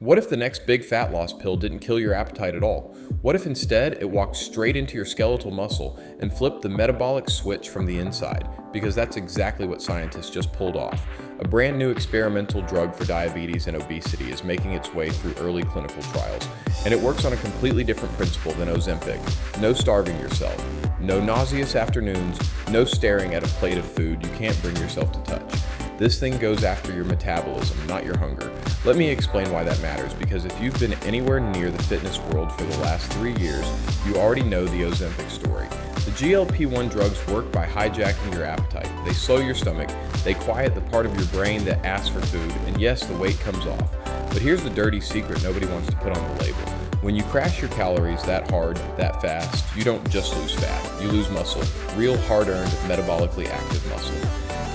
What if the next big fat loss pill didn't kill your appetite at all? What if instead it walked straight into your skeletal muscle and flipped the metabolic switch from the inside? Because that's exactly what scientists just pulled off. A brand new experimental drug for diabetes and obesity is making its way through early clinical trials, and it works on a completely different principle than Ozempic. No starving yourself, no nauseous afternoons, no staring at a plate of food you can't bring yourself to touch. This thing goes after your metabolism, not your hunger. Let me explain why that matters, because if you've been anywhere near the fitness world for the last 3 years, you already know the Ozempic story. The GLP-1 drugs work by hijacking your appetite. They slow your stomach, they quiet the part of your brain that asks for food, and yes, the weight comes off. But here's the dirty secret nobody wants to put on the label. When you crash your calories that hard, that fast, you don't just lose fat, you lose muscle, real hard-earned, metabolically active muscle.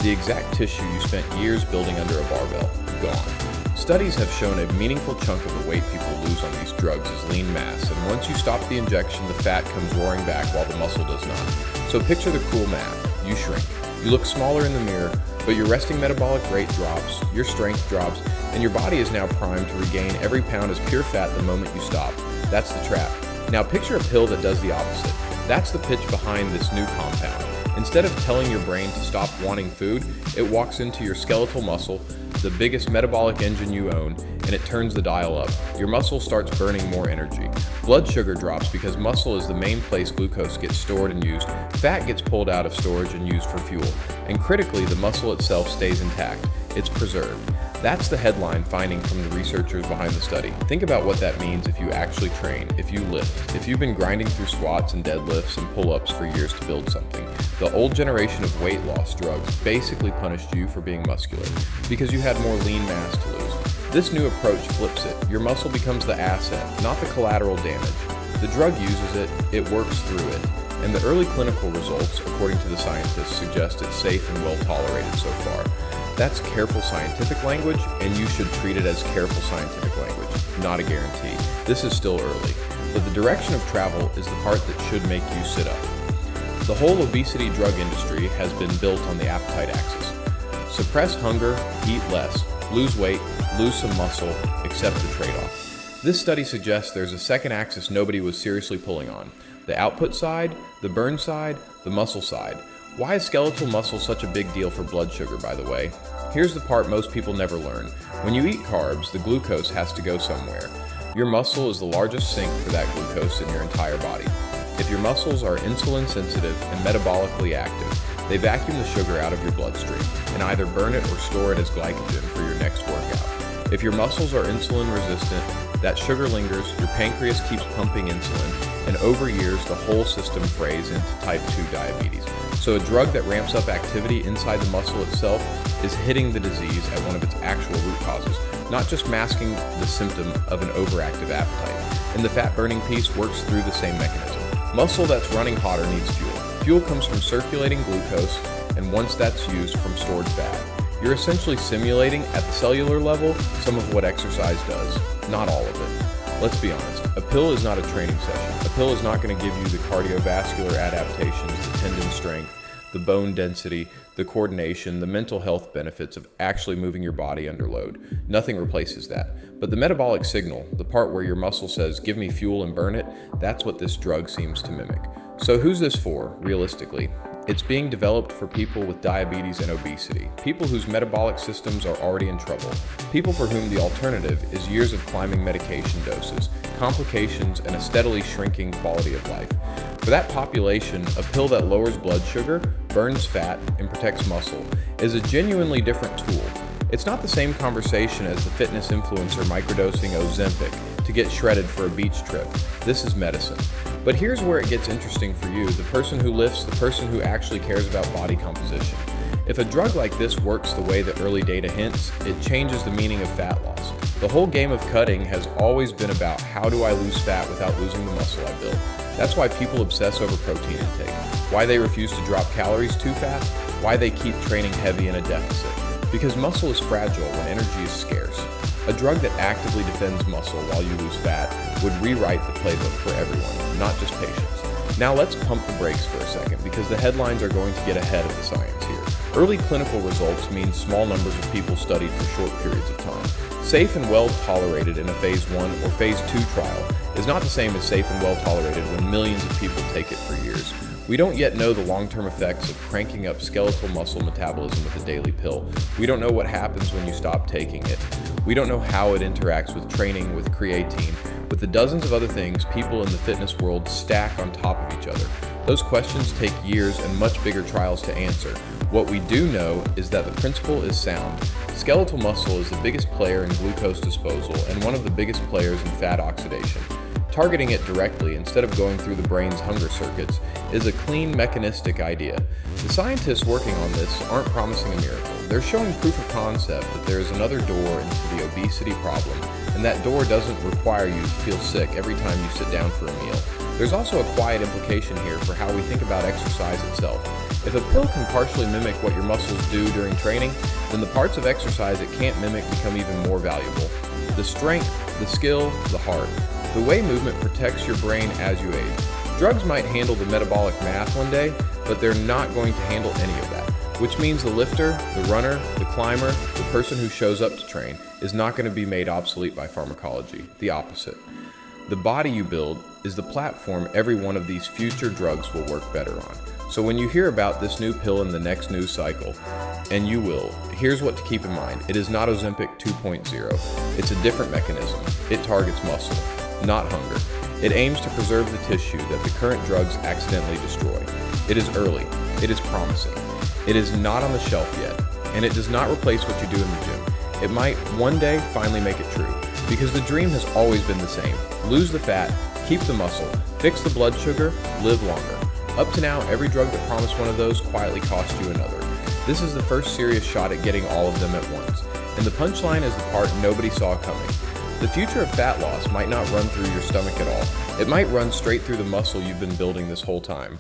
The exact tissue you spent years building under a barbell, gone. Studies have shown a meaningful chunk of the weight people lose on these drugs is lean mass, and once you stop the injection, the fat comes roaring back while the muscle does not. So picture the cruel math. You shrink. You look smaller in the mirror, but your resting metabolic rate drops, your strength drops, and your body is now primed to regain every pound as pure fat the moment you stop. That's the trap. Now picture a pill that does the opposite. That's the pitch behind this new compound. Instead of telling your brain to stop wanting food, it walks into your skeletal muscle, the biggest metabolic engine you own, and it turns the dial up. Your muscle starts burning more energy. Blood sugar drops because muscle is the main place glucose gets stored and used. Fat gets pulled out of storage and used for fuel. And critically, the muscle itself stays intact. It's preserved. That's the headline finding from the researchers behind the study. Think about what that means if you actually train, if you lift, if you've been grinding through squats and deadlifts and pull-ups for years to build something. The old generation of weight loss drugs basically punished you for being muscular because you had more lean mass to lose. This new approach flips it. Your muscle becomes the asset, not the collateral damage. The drug uses it, it works through it. And the early clinical results, according to the scientists, suggest it's safe and well tolerated so far. That's careful scientific language, and you should treat it as careful scientific language, not a guarantee. This is still early, but the direction of travel is the part that should make you sit up. The whole obesity drug industry has been built on the appetite axis. Suppress hunger, eat less, lose weight, lose some muscle, accept the trade-off. This study suggests there's a second axis nobody was seriously pulling on. The output side, the burn side, the muscle side. Why is skeletal muscle such a big deal for blood sugar, by the way? Here's the part most people never learn. When you eat carbs, the glucose has to go somewhere. Your muscle is the largest sink for that glucose in your entire body. If your muscles are insulin sensitive and metabolically active, they vacuum the sugar out of your bloodstream and either burn it or store it as glycogen for your next workout. If your muscles are insulin resistant, that sugar lingers, your pancreas keeps pumping insulin, and over years the whole system frays into type 2 diabetes. So a drug that ramps up activity inside the muscle itself is hitting the disease at one of its actual root causes, not just masking the symptom of an overactive appetite. And the fat-burning piece works through the same mechanism. Muscle that's running hotter needs fuel. Fuel comes from circulating glucose, and once that's used, from stored fat. You're essentially simulating, at the cellular level, some of what exercise does. Not all of it. Let's be honest, a pill is not a training session. A pill is not going to give you the cardiovascular adaptations, the tendon strength, the bone density, the coordination, the mental health benefits of actually moving your body under load. Nothing replaces that. But the metabolic signal, the part where your muscle says, give me fuel and burn it, that's what this drug seems to mimic. So who's this for, realistically? It's being developed for people with diabetes and obesity, people whose metabolic systems are already in trouble, people for whom the alternative is years of climbing medication doses, complications, and a steadily shrinking quality of life. For that population, a pill that lowers blood sugar, burns fat, and protects muscle is a genuinely different tool. It's not the same conversation as the fitness influencer microdosing Ozempic to get shredded for a beach trip. This is medicine. But here's where it gets interesting for you, the person who lifts, the person who actually cares about body composition. If a drug like this works the way the early data hints, it changes the meaning of fat loss. The whole game of cutting has always been about how do I lose fat without losing the muscle I built. That's why people obsess over protein intake, why they refuse to drop calories too fast, why they keep training heavy in a deficit. Because muscle is fragile when energy is scarce. A drug that actively defends muscle while you lose fat would rewrite the playbook for everyone, not just patients. Now let's pump the brakes for a second, because the headlines are going to get ahead of the science here. Early clinical results mean small numbers of people studied for short periods of time. Safe and well tolerated in a phase 1 or phase 2 trial is not the same as safe and well tolerated when millions of people take it for years. We don't yet know the long-term effects of cranking up skeletal muscle metabolism with a daily pill. We don't know what happens when you stop taking it. We don't know how it interacts with training, with creatine, with the dozens of other things people in the fitness world stack on top of each other. Those questions take years and much bigger trials to answer. What we do know is that the principle is sound. Skeletal muscle is the biggest player in glucose disposal and one of the biggest players in fat oxidation. Targeting it directly instead of going through the brain's hunger circuits is a clean, mechanistic idea. The scientists working on this aren't promising a miracle. They're showing proof of concept that there is another door into the obesity problem, and that door doesn't require you to feel sick every time you sit down for a meal. There's also a quiet implication here for how we think about exercise itself. If a pill can partially mimic what your muscles do during training, then the parts of exercise it can't mimic become even more valuable. The strength, the skill, the heart. The way movement protects your brain as you age. Drugs might handle the metabolic math one day, but they're not going to handle any of that. Which means the lifter, the runner, the climber, the person who shows up to train is not going to be made obsolete by pharmacology. The opposite. The body you build is the platform every one of these future drugs will work better on. So when you hear about this new pill in the next news cycle, and you will, here's what to keep in mind. It is not Ozempic 2.0. It's a different mechanism. It targets muscle, not hunger. It aims to preserve the tissue that the current drugs accidentally destroy. It is early. It is promising. It is not on the shelf yet, and it does not replace what you do in the gym. It might one day finally make it true, because the dream has always been the same. Lose the fat, keep the muscle, fix the blood sugar, live longer. Up to now, every drug that promised one of those quietly cost you another. This is the first serious shot at getting all of them at once, and the punchline is the part nobody saw coming. The future of fat loss might not run through your stomach at all. It might run straight through the muscle you've been building this whole time.